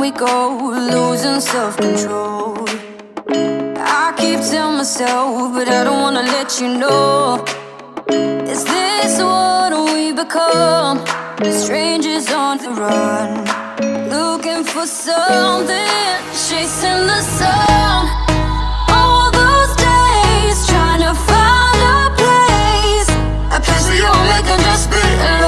we go, losing self-control. I keep telling myself, but I don't wanna let you know. Is this what we become? Strangers on the run, looking for something, chasing the sun. All those days trying to find a place we all make them just be alone.